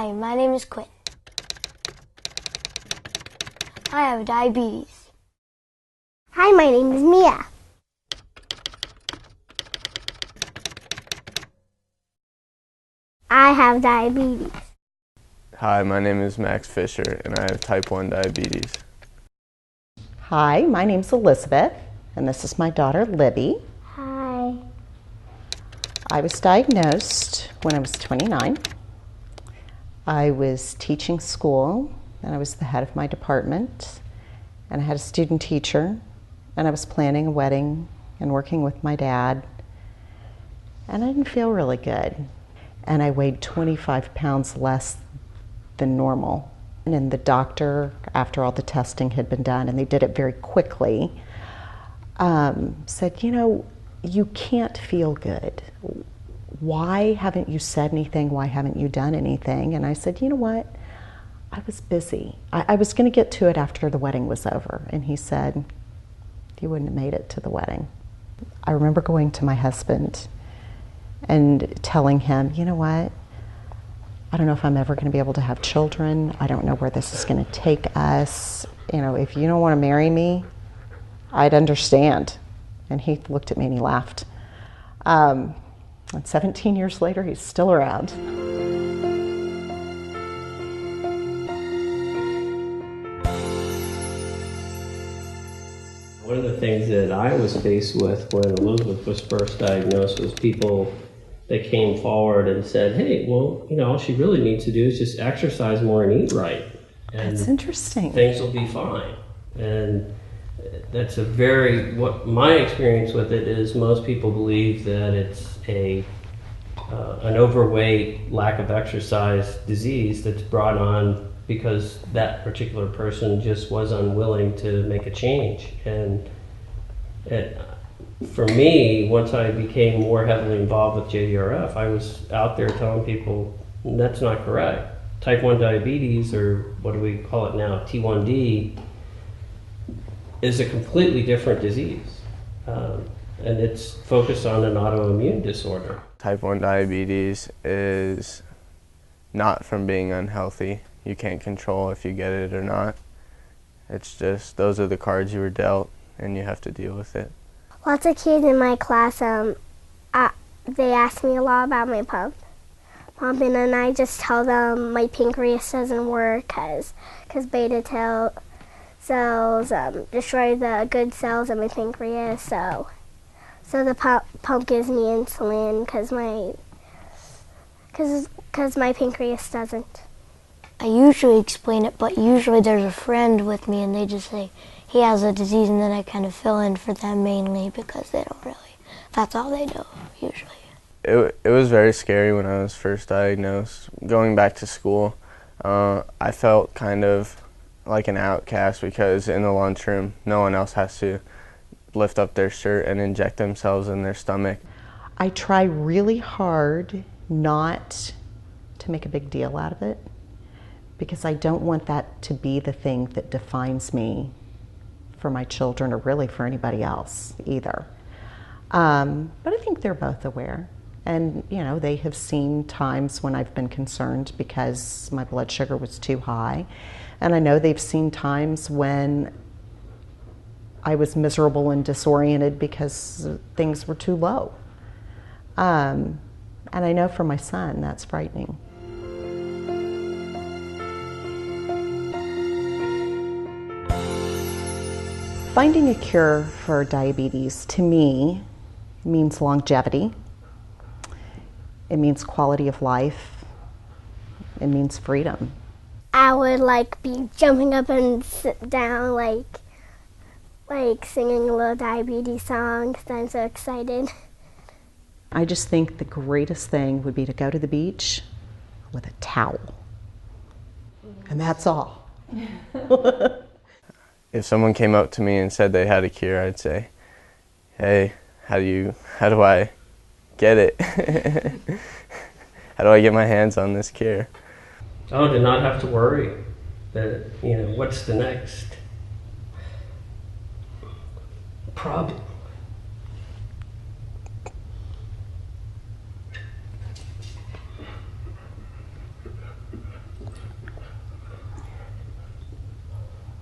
Hi, my name is Quinn. I have diabetes. Hi, my name is Mia. I have diabetes. Hi, my name is Max Fisher, and I have type 1 diabetes. Hi, my name's Elizabeth, and this is my daughter, Libby. Hi. I was diagnosed when I was 29. I was teaching school, and I was the head of my department, and I had a student teacher, and I was planning a wedding and working with my dad, and I didn't feel really good. And I weighed 25 pounds less than normal. And then the doctor, after all the testing had been done, and they did it very quickly, said, you know, you can't feel good. Why haven't you said anything? Why haven't you done anything? And I said, you know what? I was busy. I was going to get to it after the wedding was over. And he said, you wouldn't have made it to the wedding. I remember going to my husband and telling him, you know what? I don't know if I'm ever going to be able to have children. I don't know where this is going to take us. You know, if you don't want to marry me, I'd understand. And he looked at me and he laughed. And 17 years later, he's still around. One of the things that I was faced with when Elizabeth was first diagnosed was people that came forward and said, hey, well, you know, all she really needs to do is just exercise more and eat right. And that's interesting. Things will be fine. And that's what my experience with it is most people believe that it's an overweight, lack of exercise disease that's brought on because that particular person just was unwilling to make a change. And for me, once I became more heavily involved with JDRF, I was out there telling people that's not correct. Type 1 diabetes, or what do we call it now, T1D, is a completely different disease. And it's focused on an autoimmune disorder. Type 1 diabetes is not from being unhealthy. You can't control if you get it or not. It's just, those are the cards you were dealt, and you have to deal with it. Lots of kids in my class, they ask me a lot about my pumping, and I just tell them my pancreas doesn't work because beta cells destroy the good cells in my pancreas, so the pump gives me insulin because my pancreas doesn't. I usually explain it, but usually there's a friend with me and they just say he has a disease, and then I kind of fill in for them mainly because they don't really, that's all they know usually. It was very scary when I was first diagnosed. Going back to school, I felt kind of like an outcast because in the lunchroom no one else has to lift up their shirt and inject themselves in their stomach. I try really hard not to make a big deal out of it because I don't want that to be the thing that defines me for my children or really for anybody else either. But I think they're both aware. And, you know, they have seen times when I've been concerned because my blood sugar was too high. And I know they've seen times when I was miserable and disoriented because things were too low. And I know for my son, that's frightening. Finding a cure for diabetes, to me, means longevity. It means quality of life. It means freedom. I would be jumping up and sit down, like singing a little diabetes song because I'm so excited. I just think the greatest thing would be to go to the beach with a towel. And that's all. If someone came up to me and said they had a cure, I'd say, hey, how do I get it? How do I get my hands on this cure? Oh, to not have to worry that, you know, what's the next problem?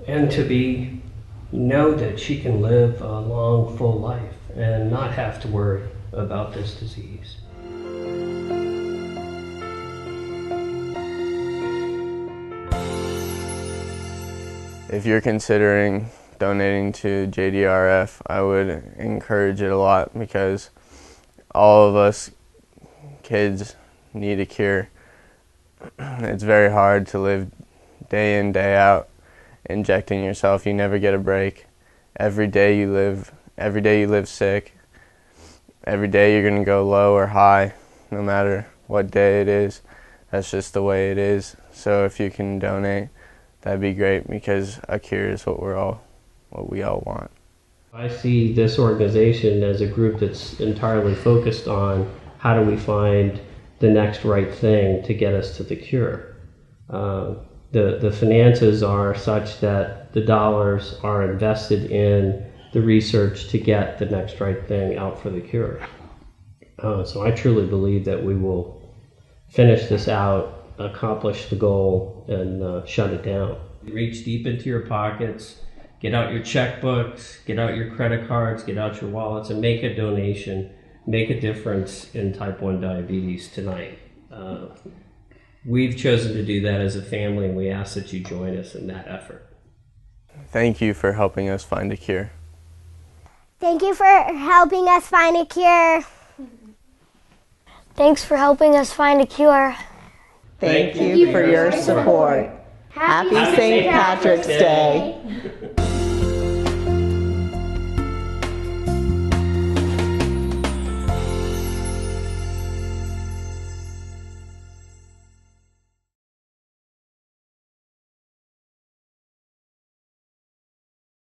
and to know that she can live a long, full life and not have to worry about this disease. If you're considering donating to JDRF, I would encourage it a lot because all of us kids need a cure. It's very hard to live day in, day out, injecting yourself. You never get a break. Every day you live sick. Every day you're going to go low or high, no matter what day it is. That's just the way it is. So if you can donate, that'd be great because a cure is what we all want. I see this organization as a group that's entirely focused on how do we find the next right thing to get us to the cure. The finances are such that the dollars are invested in the research to get the next right thing out for the cure. So I truly believe that we will finish this out, accomplish the goal, and shut it down. Reach deep into your pockets, get out your checkbooks, get out your credit cards, get out your wallets, and make a donation. Make a difference in type 1 diabetes tonight. We've chosen to do that as a family, and we ask that you join us in that effort. Thank you for helping us find a cure. Thank you for helping us find a cure. Thanks for helping us find a cure. Thank you for your support. Happy St. Patrick's Day.